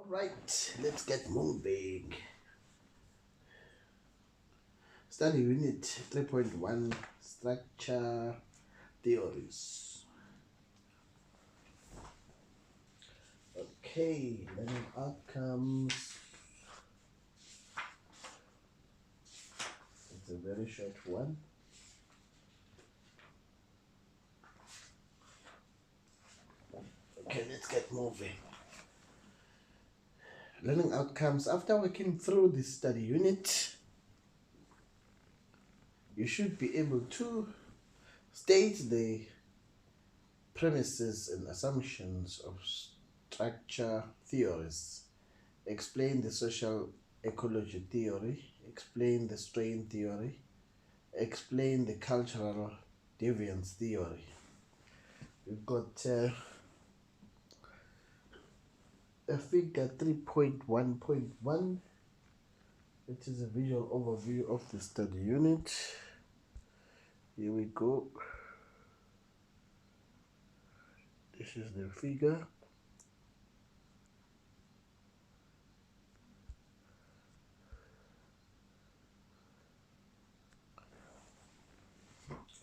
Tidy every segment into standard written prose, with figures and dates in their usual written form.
Right, let's get moving. Study Unit 3.1 Structure Theories. Okay, learning outcomes. It's a very short one. Okay, let's get moving. Learning outcomes. After working through this study unit, you should be able to state the premises and assumptions of structure theories, explain the social ecology theory, explain the strain theory, explain the cultural deviance theory. We've got a figure 3.1.1, which is a visual overview of the study unit. Here we go. This is the figure.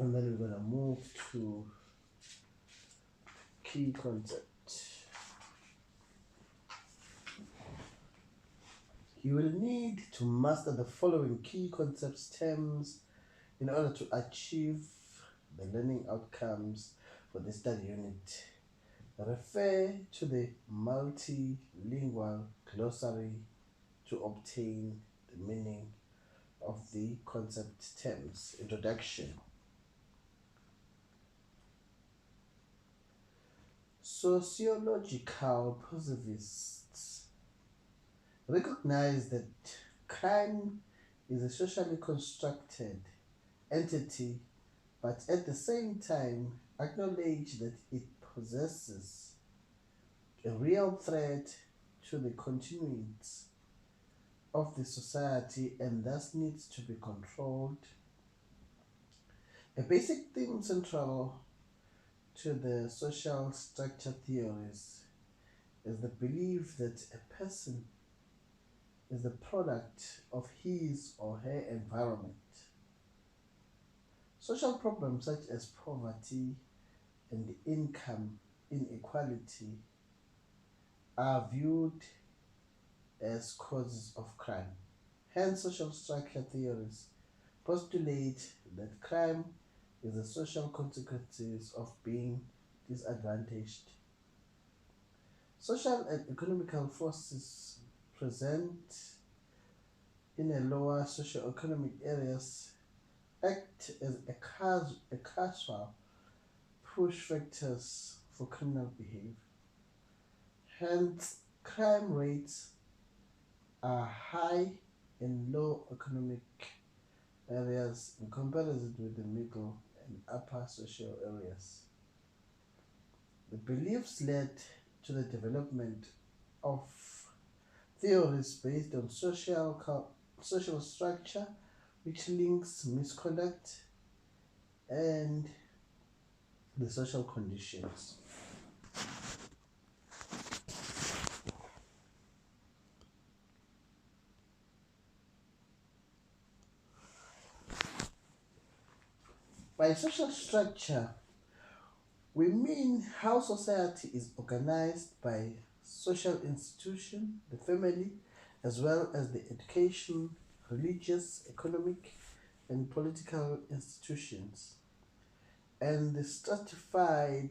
And then we're going to move to key concepts. You will need to master the following key concepts terms in order to achieve the learning outcomes for the study unit. Refer to the multilingual glossary to obtain the meaning of the concept terms. Introduction. Sociological positivists recognize that crime is a socially constructed entity, but at the same time acknowledge that it possesses a real threat to the continuance of the society and thus needs to be controlled. A basic theme central to the social structure theories is the belief that a person is the product of his or her environment. Social problems such as poverty and income inequality are viewed as causes of crime. Hence, social structure theories postulate that crime is the social consequences of being disadvantaged. Social and economical forces present in a lower socioeconomic areas act as a causal push factors for criminal behavior. Hence, crime rates are high in low economic areas in comparison with the middle and upper social areas. The beliefs led to the development of theories based on social structure, which links misconduct and the social conditions. By social structure, we mean how society is organized by social institutions, the family, as well as the education, religious, economic, and political institutions, and stratified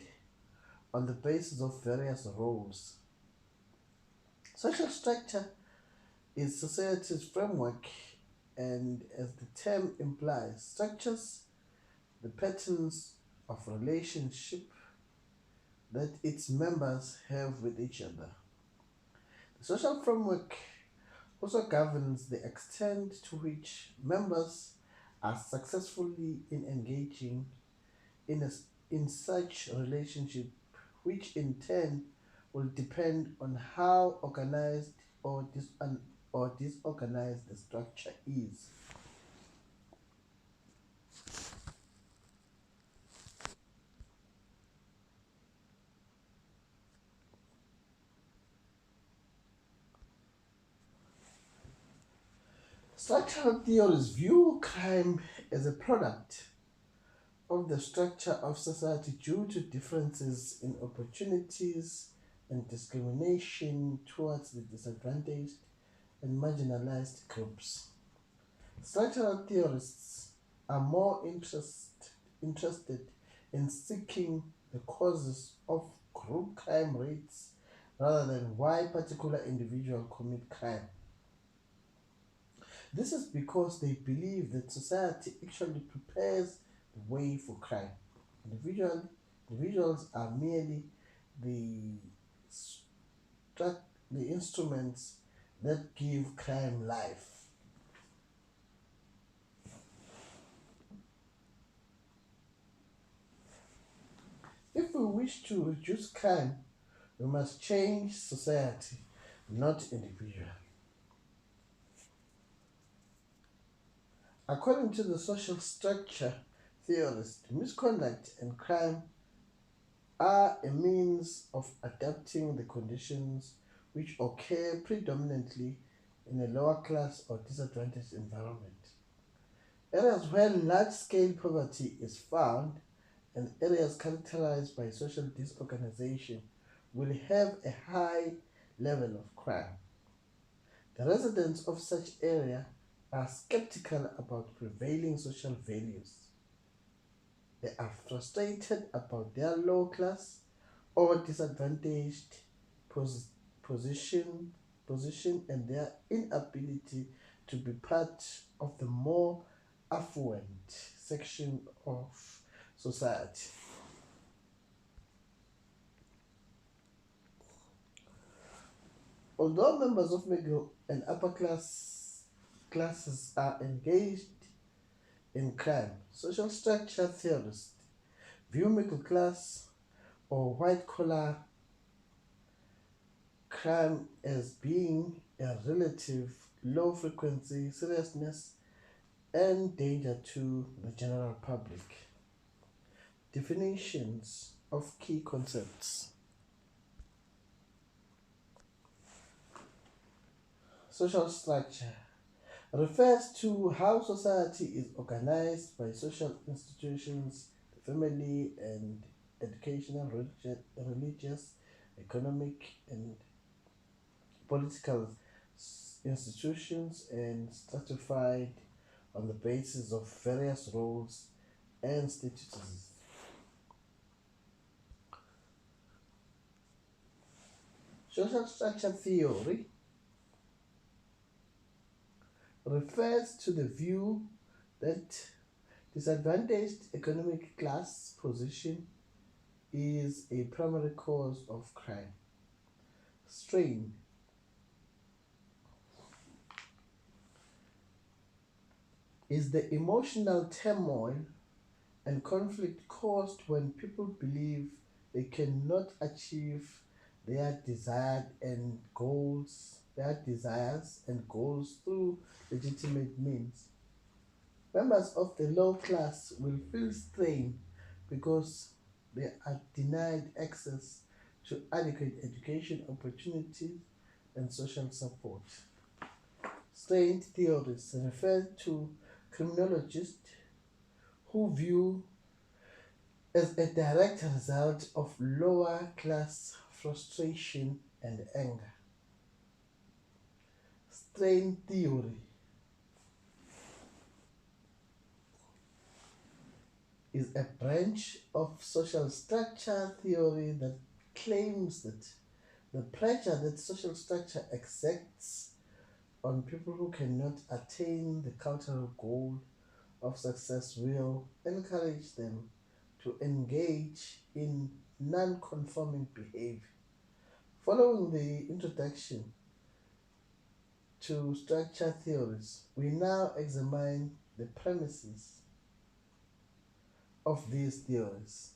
on the basis of various roles. Social structure is society's framework, and as the term implies, structures the patterns of relationship that its members have with each other. The social framework also governs the extent to which members are successfully in engaging in such relationship, which in turn will depend on how organized or disorganized the structure is. Structural theories view crime as a product of the structure of society due to differences in opportunities and discrimination towards the disadvantaged and marginalized groups. Structural theorists are more interested in seeking the causes of group crime rates rather than why particular individuals commit crime. This is because they believe that society actually prepares the way for crime. Individual, Individuals are merely the, stru- the instruments that give crime life. If we wish to reduce crime, we must change society, not individual. According to the social structure theorist, misconduct and crime are a means of adapting the conditions which occur predominantly in a lower class or disadvantaged environment. Areas where large scale poverty is found and areas characterized by social disorganization will have a high level of crime. The residents of such area are skeptical about prevailing social values. They are frustrated about their low class or disadvantaged pos- position, position and their inability to be part of the more affluent section of society. Although members of middle and upper classes are engaged in crime, social structure theorists view middle class or white collar crime as being a relative low frequency seriousness and danger to the general public. Definitions of key concepts. Social structure refers to how society is organized by social institutions, the family, and educational, religious, economic, and political institutions, and stratified on the basis of various roles and statuses. Social structure theory refers to the view that disadvantaged economic class position is a primary cause of crime. Strain is the emotional turmoil and conflict caused when people believe they cannot achieve their desires and goals through legitimate means. Members of the low class will feel strain because they are denied access to adequate education opportunities and social support. Strained theorists refer to criminologists who view as a direct result of lower class frustration and anger. Strain theory is a branch of social structure theory that claims that the pressure that social structure exerts on people who cannot attain the cultural goal of success will encourage them to engage in non-conforming behavior. Following the introduction to structure theories, we now examine the premises of these theories.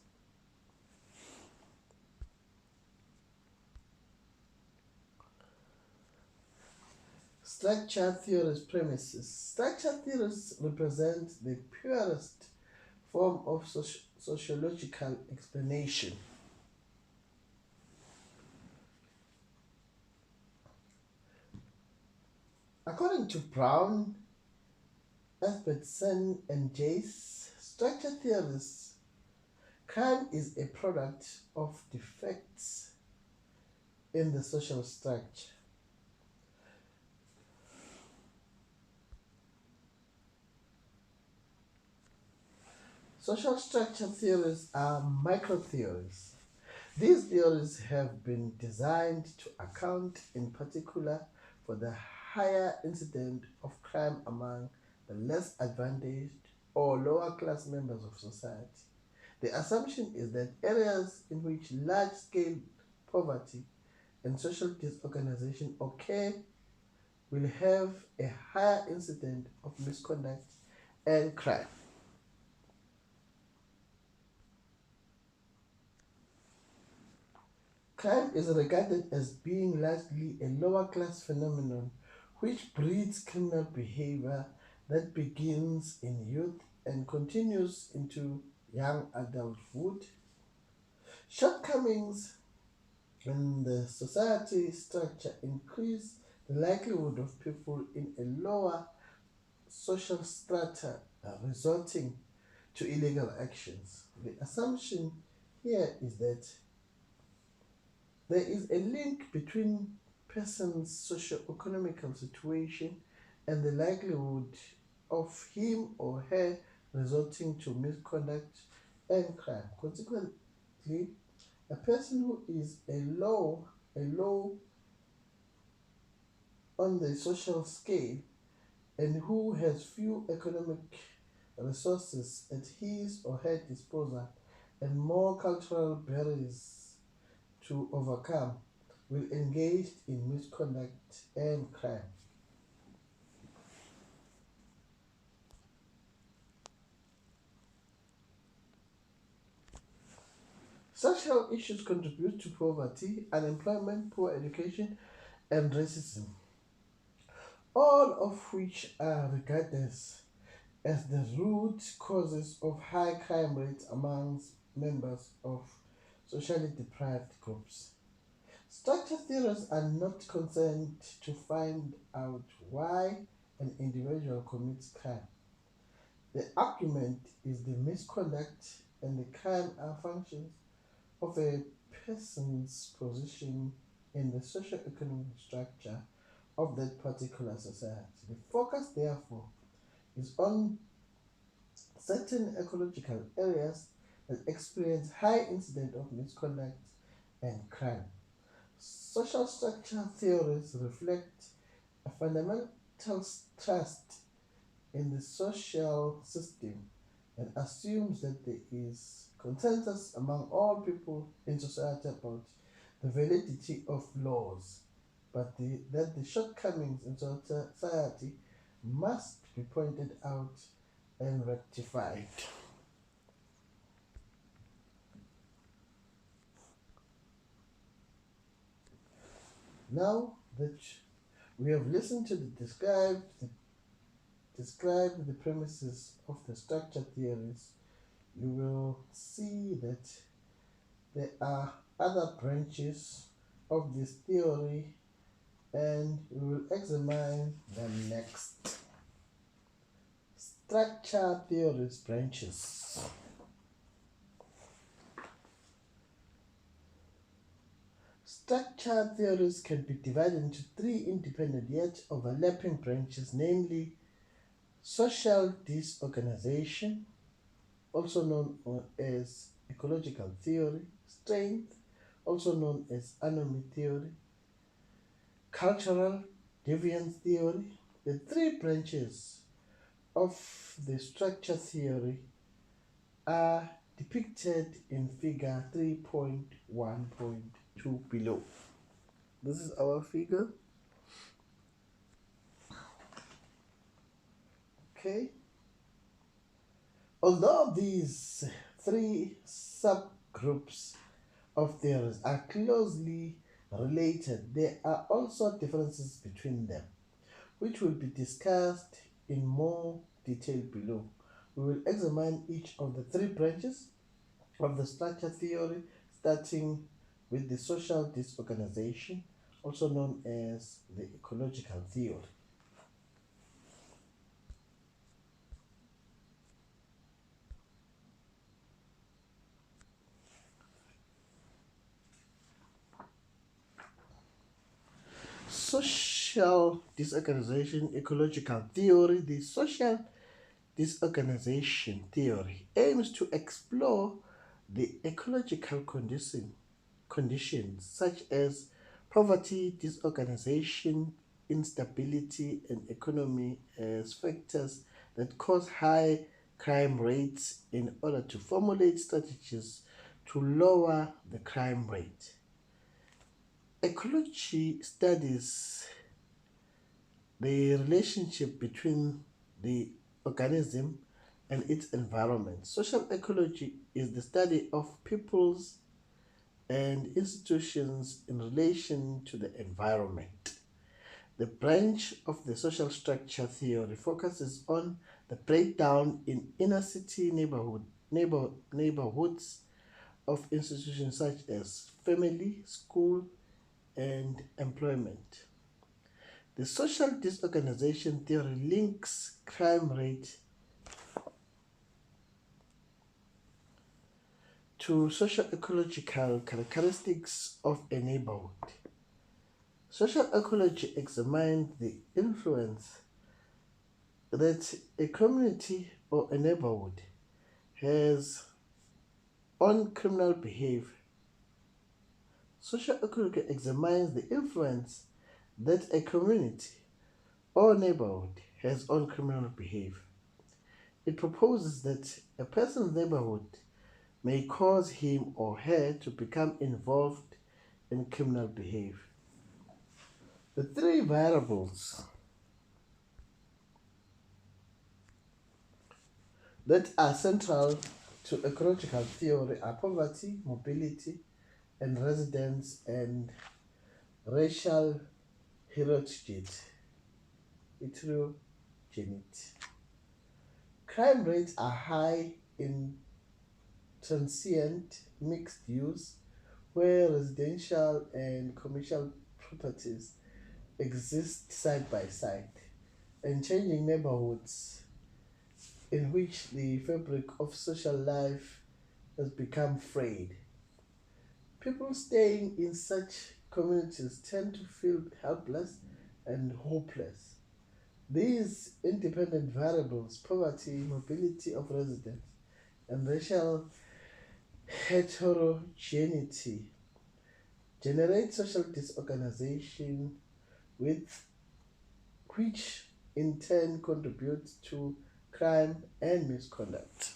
Structure theories premises. Structure theories represent the purest form of sociological explanation. According to Brown Asbetson and Jace, structure theorists, crime is a product of defects in the social structure. Social structure theories are microtheories. These theories have been designed to account in particular for the higher incidence of crime among the less advantaged or lower class members of society. The assumption is that areas in which large scale poverty and social disorganization occur will have a higher incidence of misconduct and crime. Crime is regarded as being largely a lower class phenomenon which breeds criminal behavior that begins in youth and continues into young adulthood. Shortcomings in the society structure increase the likelihood of people in a lower social strata resorting to illegal actions. The assumption here is that there is a link between person's socio-economical situation and the likelihood of him or her resorting to misconduct and crime. Consequently, a person who is a low on the social scale and who has few economic resources at his or her disposal and more cultural barriers to overcome will engage in misconduct and crime. Social issues contribute to poverty, unemployment, poor education, and racism, all of which are regarded as the root causes of high crime rates amongst members of socially deprived groups. Structure theories are not concerned to find out why an individual commits crime. The argument is the misconduct and the crime are functions of a person's position in the socio-economic structure of that particular society. The focus, therefore, is on certain ecological areas that experience high incidence of misconduct and crime. Social structure theories reflect a fundamental trust in the social system and assumes that there is consensus among all people in society about the validity of laws, but that the shortcomings in society must be pointed out and rectified. Now that we have listened to describe the premises of the structure theories, you will see that there are other branches of this theory and we will examine them next. Structure theories branches. Structure theories can be divided into three independent yet overlapping branches, namely social disorganization, also known as ecological theory; strength, also known as anomy theory; cultural deviance theory. The three branches of the structure theory are depicted in figure 3.1.2 below. This is our figure. Okay. Although these three subgroups of theories are closely related, there are also differences between them, which will be discussed in more detail below. We will examine each of the three branches of the structure theory, starting with the social disorganization, also known as the ecological theory. social disorganization ecological theory. The social disorganization theory aims to explore the ecological conditions such as poverty, disorganization, instability, and economy as factors that cause high crime rates in order to formulate strategies to lower the crime rate. Ecology studies the relationship between the organism and its environment. Social ecology is the study of peoples and institutions in relation to the environment. The branch of the social structure theory focuses on the breakdown in inner city neighborhoods of institutions such as family, school, and employment. The social disorganization theory links crime rate to socio-ecological characteristics of a neighborhood. Social ecology examines the influence that a community or a neighborhood has on criminal behavior. Social ecology examines the influence that a community or neighborhood has on criminal behavior. It proposes that a person's neighborhood may cause him or her to become involved in criminal behavior. The three variables that are central to ecological theory are poverty, mobility, and residence and racial heterogeneity. Crime rates are high in transient mixed use where residential and commercial properties exist side by side, and changing neighborhoods in which the fabric of social life has become frayed. People staying in such communities tend to feel helpless and hopeless. These independent variables, poverty, mobility of residents, and racial heterogeneity, generate social disorganization with which in turn contributes to crime and misconduct.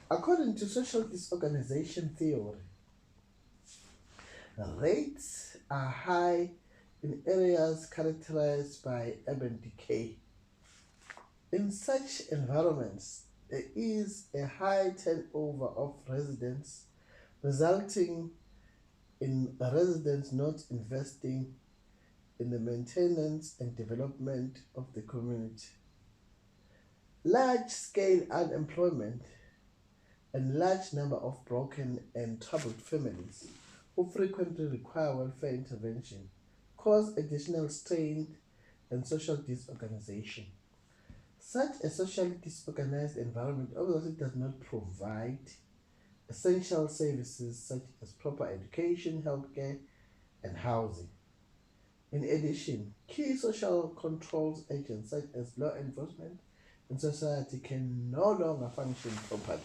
According to social disorganization theory, rates are high in areas characterized by urban decay. In such environments, there is a high turnover of residents, resulting in residents not investing in the maintenance and development of the community. Large scale unemployment and large number of broken and troubled families who frequently require welfare intervention cause additional strain and social disorganization. Such a socially disorganized environment obviously does not provide essential services such as proper education, healthcare, and housing. In addition, key social controls agents such as law enforcement and society can no longer function properly.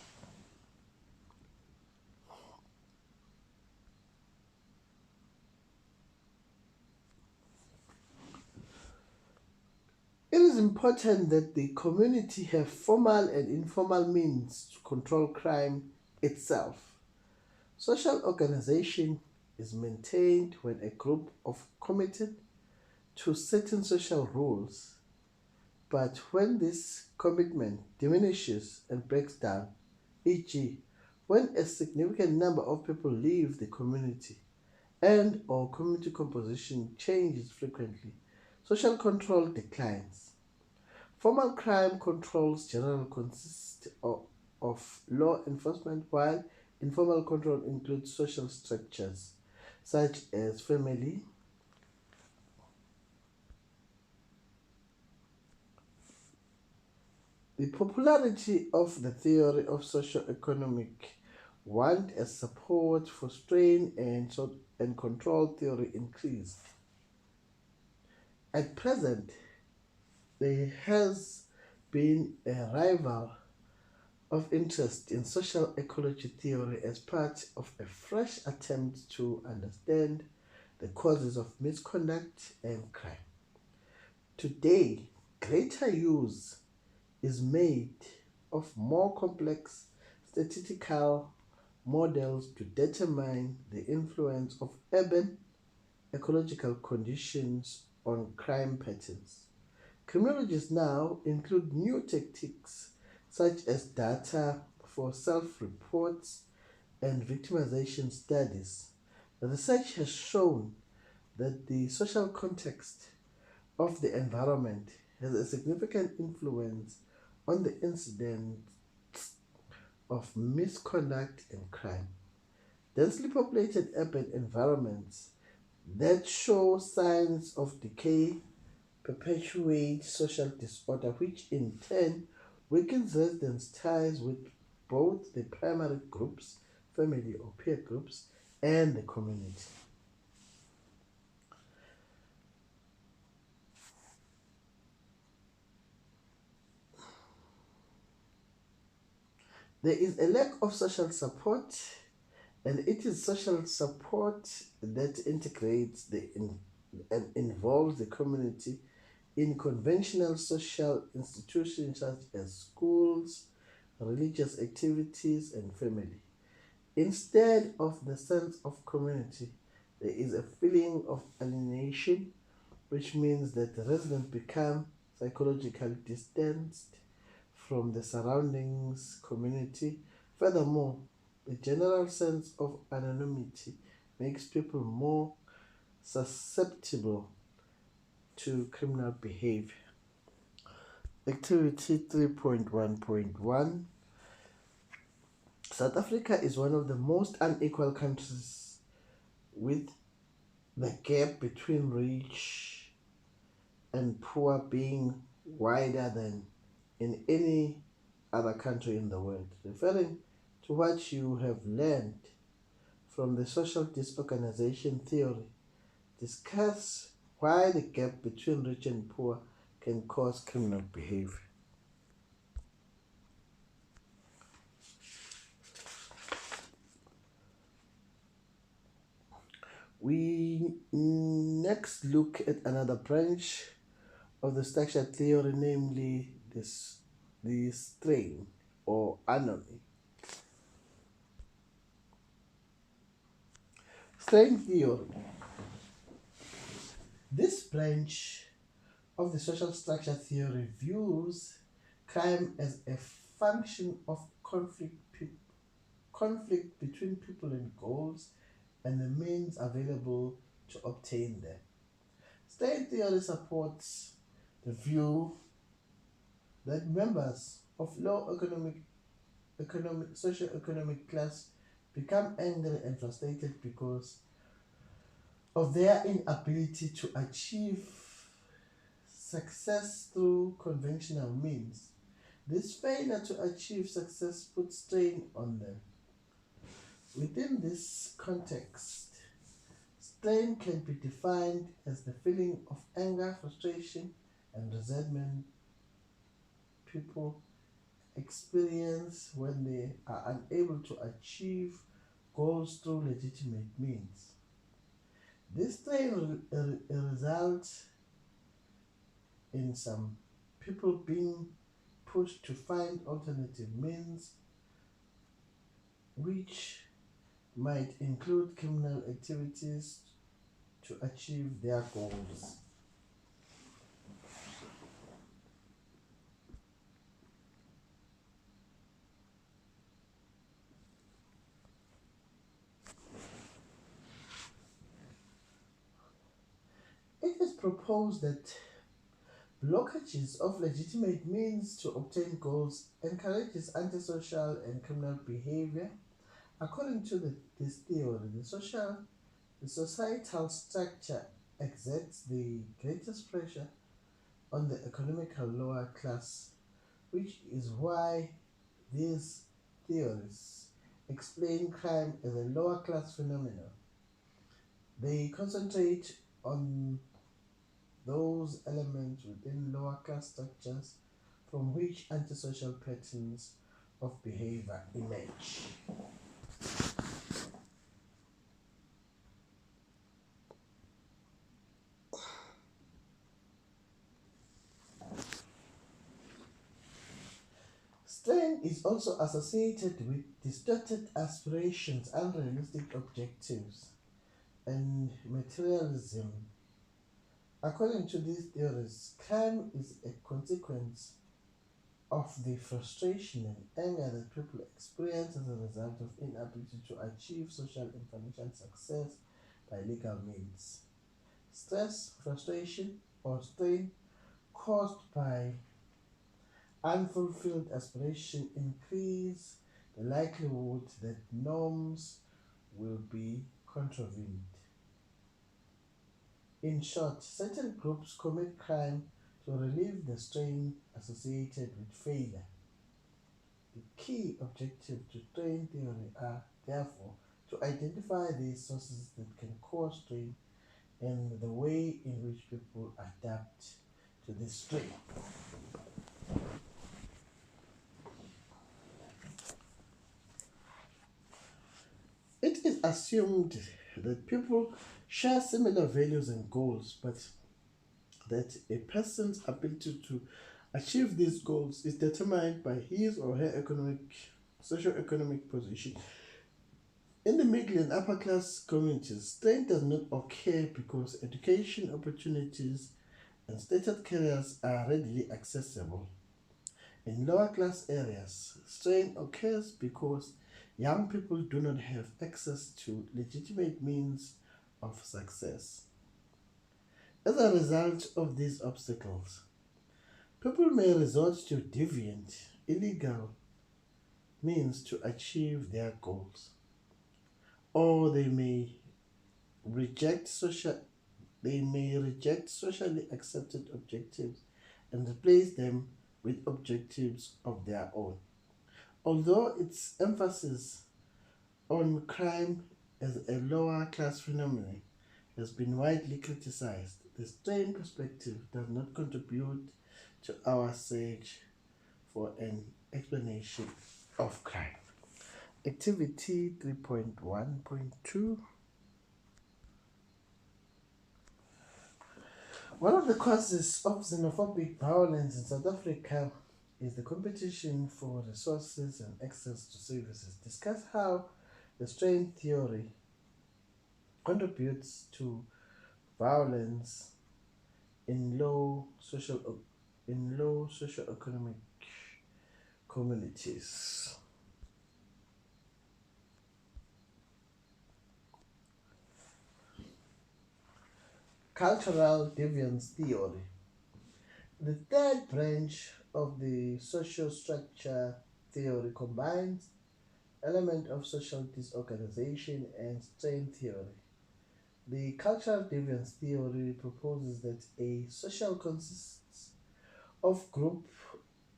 It is important that the community have formal and informal means to control crime itself. Social organization is maintained when a group of committed to certain social rules, but when this commitment diminishes and breaks down, e.g., when a significant number of people leave the community and or community composition changes frequently, social control declines. Formal crime controls generally consist of law enforcement, while informal control includes social structures such as family, the popularity of the theory of socio-economic want as support for strain and control theory increased. At present, there has been a revival of interest in social ecology theory as part of a fresh attempt to understand the causes of misconduct and crime. Today, greater use is made of more complex statistical models to determine the influence of urban ecological conditions on crime patterns. Criminologists now include new tactics such as data for self-reports and victimization studies. The research has shown that the social context of the environment has a significant influence on the incidence of misconduct and crime. Densely populated urban environments that show signs of decay perpetuate social disorder, which in turn weakens residents' ties with both the primary groups, family or peer groups, and the community. There is a lack of social support, and it is social support that integrates and involves the community in conventional social institutions such as schools, religious activities, and family. Instead of the sense of community, there is a feeling of alienation, which means that the residents become psychologically distanced from the surroundings community. Furthermore, the general sense of anonymity makes people more susceptible to criminal behavior. Activity 3.1.1. South Africa is one of the most unequal countries, with the gap between rich and poor being wider than in any other country in the world. Referring to what you have learned from the social disorganization theory, discuss why the gap between rich and poor can cause criminal behavior. We next look at another branch of the structure theory, namely the strain or anomy. Strain theory. This branch of the social structure theory views crime as a function of conflict between people and goals and the means available to obtain them. Strain theory supports the view that members of low socio-economic class become angry and frustrated because of their inability to achieve success through conventional means. This failure to achieve success puts strain on them. Within this context, strain can be defined as the feeling of anger, frustration, and resentment people experience when they are unable to achieve goals through legitimate means. This strain results in some people being pushed to find alternative means, which might include criminal activities to achieve their goals. It is proposed that blockages of legitimate means to obtain goals encourages antisocial and criminal behavior. According to this theory, the societal structure exerts the greatest pressure on the economical lower class, which is why these theories explain crime as a lower class phenomenon. They concentrate on those elements within lower class structures from which antisocial patterns of behavior emerge. Strain is also associated with distorted aspirations, unrealistic objectives, and materialism. According to these theories, crime is a consequence of the frustration and anger that people experience as a result of inability to achieve social and financial success by legal means. Stress, frustration, or strain caused by unfulfilled aspiration increase the likelihood that norms will be contravened. In short, certain groups commit crime to relieve the strain associated with failure. The key objectives to strain theory are, therefore, to identify the sources that can cause strain and the way in which people adapt to this strain. It is assumed that people share similar values and goals, but that a person's ability to achieve these goals is determined by his or her socio-economic position. In the middle and upper class communities, strain does not occur because education opportunities and stated careers are readily accessible. In lower class areas, strain occurs because young people do not have access to legitimate means of success. As a result of these obstacles, people may resort to deviant, illegal means to achieve their goals, or reject social they may reject socially accepted objectives and replace them with objectives of their own. Although its emphasis on crime as a lower class phenomenon has been widely criticized, the strain perspective does not contribute to our search for an explanation of crime. Activity 3.1.2. One of the causes of xenophobic violence in South Africa is the competition for resources and access to services. Discuss how the strain theory contributes to violence in low social in low socioeconomic communities. Cultural deviance theory. The third branch of the social structure theory combines element of social disorganization and strain theory. The cultural deviance theory proposes that a social consists of group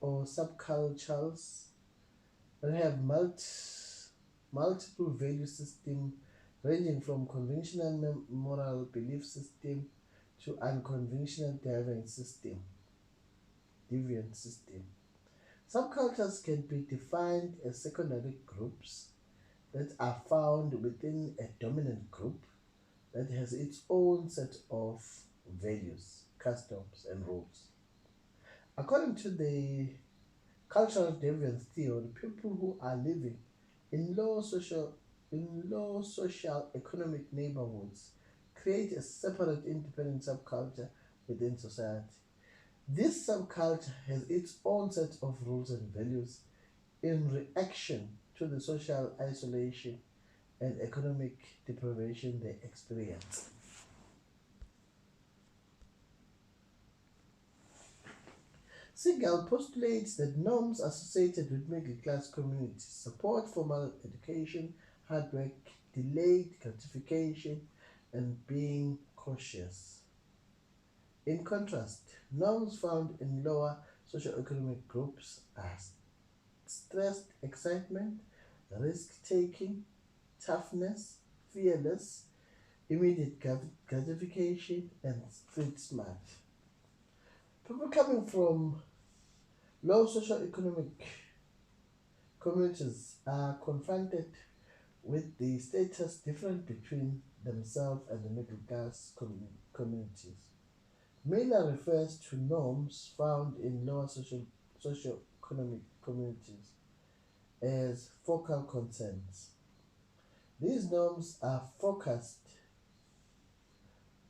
or subcultures that have multiple value systems ranging from conventional moral belief system to unconventional deviant system. Subcultures can be defined as secondary groups that are found within a dominant group that has its own set of values, customs, and rules. According to the cultural deviance theory, people who are living in low social economic neighborhoods create a separate independent subculture within society. This subculture has its own set of rules and values in reaction to the social isolation and economic deprivation they experience. Segal postulates that norms associated with middle class communities support formal education, hard work, delayed gratification, and being cautious. In contrast, norms found in lower socioeconomic groups are stressed excitement, risk-taking, toughness, fearless, immediate gratification, and street smart. People coming from low socioeconomic communities are confronted with the status difference between themselves and the middle class communities. Miller refers to norms found in lower socioeconomic communities as focal concerns. These norms are focused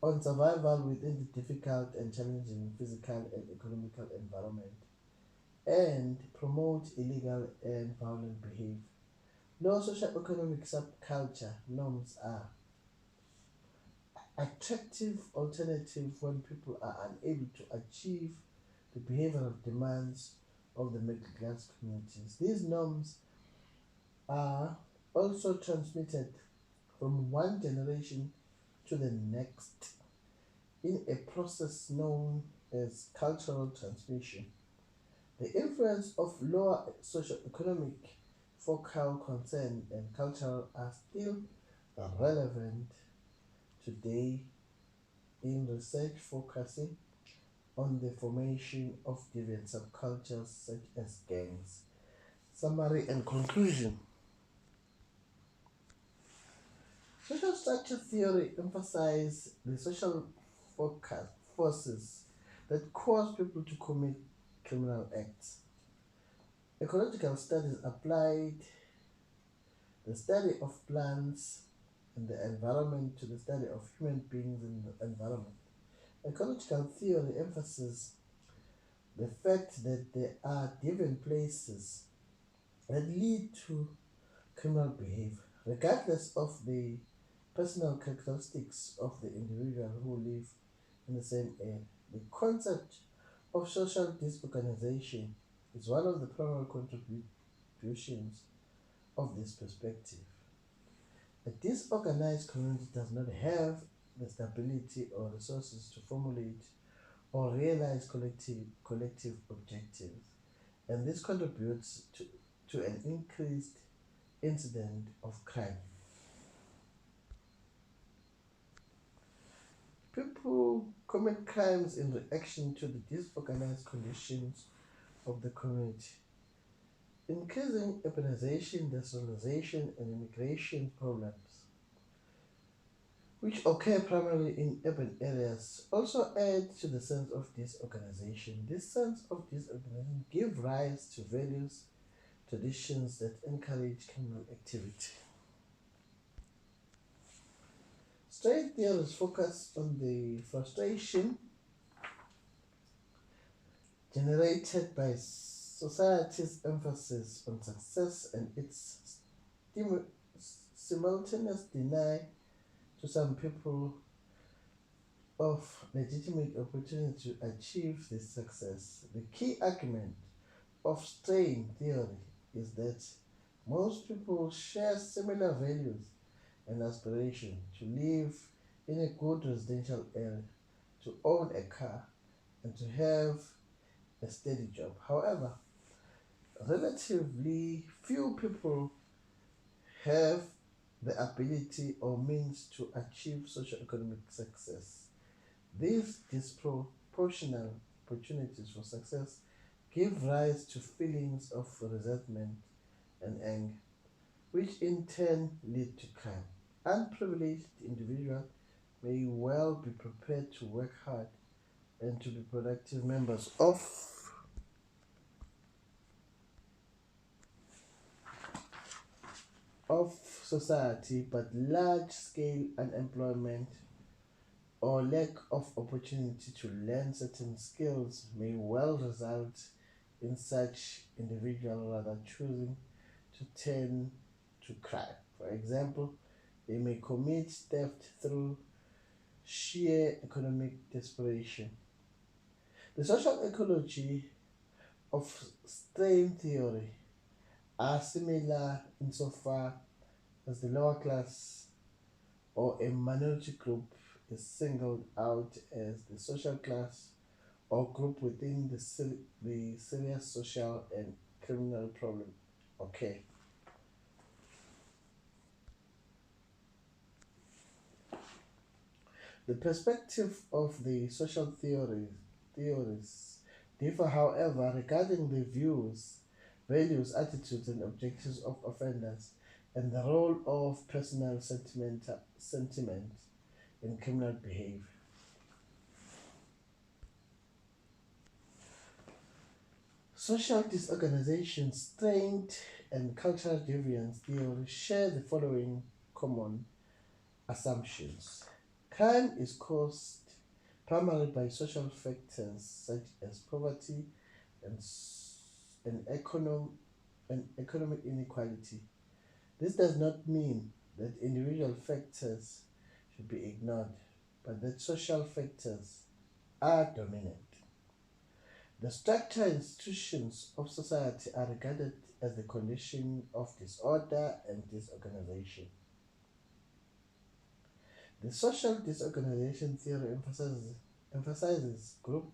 on survival within the difficult and challenging physical and economical environment and promote illegal and violent behavior. Low socioeconomic subculture norms are attractive alternative when people are unable to achieve the behavioral demands of the middle class communities. These norms are also transmitted from one generation to the next in a process known as cultural transmission. The influence of lower socioeconomic focal concern and cultural are still relevant today in research focusing on the formation of deviant subcultures such as gangs. Summary and conclusion. Social structure theory emphasizes the social forces that cause people to commit criminal acts. Ecological studies applied the study of plants and the environment to the study of human beings in the environment. Ecological theory emphasizes the fact that there are different places that lead to criminal behavior, regardless of the personal characteristics of the individual who live in the same area. The concept of social disorganization is one of the primary contributions of this perspective. A disorganized community does not have the stability or resources to formulate or realize collective objectives, and this contributes to an increased incident of crime. People commit crimes in reaction to the disorganized conditions of the community. Increasing urbanization, industrialization, and immigration problems, which occur primarily in urban areas, also add to the sense of disorganization. This sense of disorganization gives rise to values, traditions that encourage criminal activity. Strain theories focus on the frustration generated by society's emphasis on success and its simultaneous denial to some people of legitimate opportunity to achieve this success. The key argument of strain theory is that most people share similar values and aspiration to live in a good residential area, to own a car, and to have a steady job. However, relatively few people have the ability or means to achieve socioeconomic success. These disproportional opportunities for success give rise to feelings of resentment and anger, which in turn lead to crime. Unprivileged individuals may well be prepared to work hard and to be productive members of society, but large scale unemployment or lack of opportunity to learn certain skills may well result in such individual rather choosing to turn to crime. For example, they may commit theft through sheer economic desperation. The social ecology of strain theory are similar insofar as the lower class or a minority group is singled out as the social class or group within the serious social and criminal problem. Okay. The perspective of the social theories differ, however, regarding the views, values, attitudes, and objectives of offenders and the role of personal sentiment in criminal behavior. Social disorganization, strength, and cultural deviance theory share the following common assumptions. Crime is caused primarily by social factors such as poverty and, and, and economic inequality. This does not mean that individual factors should be ignored, but that social factors are dominant. The structural institutions of society are regarded as the condition of disorder and disorganization. The social disorganization theory emphasizes group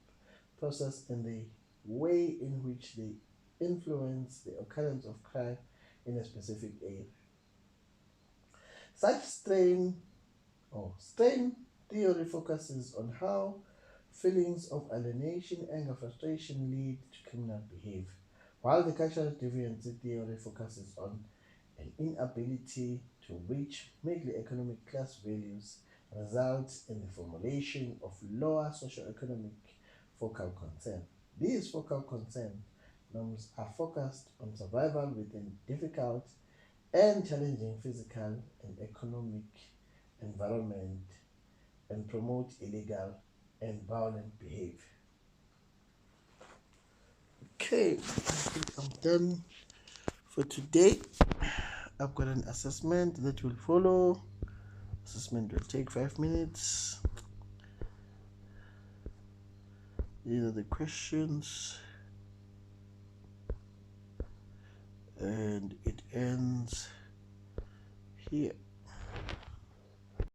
process and the way in which they influence the occurrence of crime in a specific area. Such strain theory focuses on how feelings of alienation, anger, frustration lead to criminal behavior, while the cultural deviance theory focuses on an inability to reach mainly economic class values results in the formulation of lower socioeconomic focal concern. These focal concern norms are focused on survival within difficult and challenging physical and economic environment and promote illegal and violent behavior. Okay, I think I'm done for today. I've got an assessment that will follow. Assessment will take 5 minutes. These are the questions, and it ends here.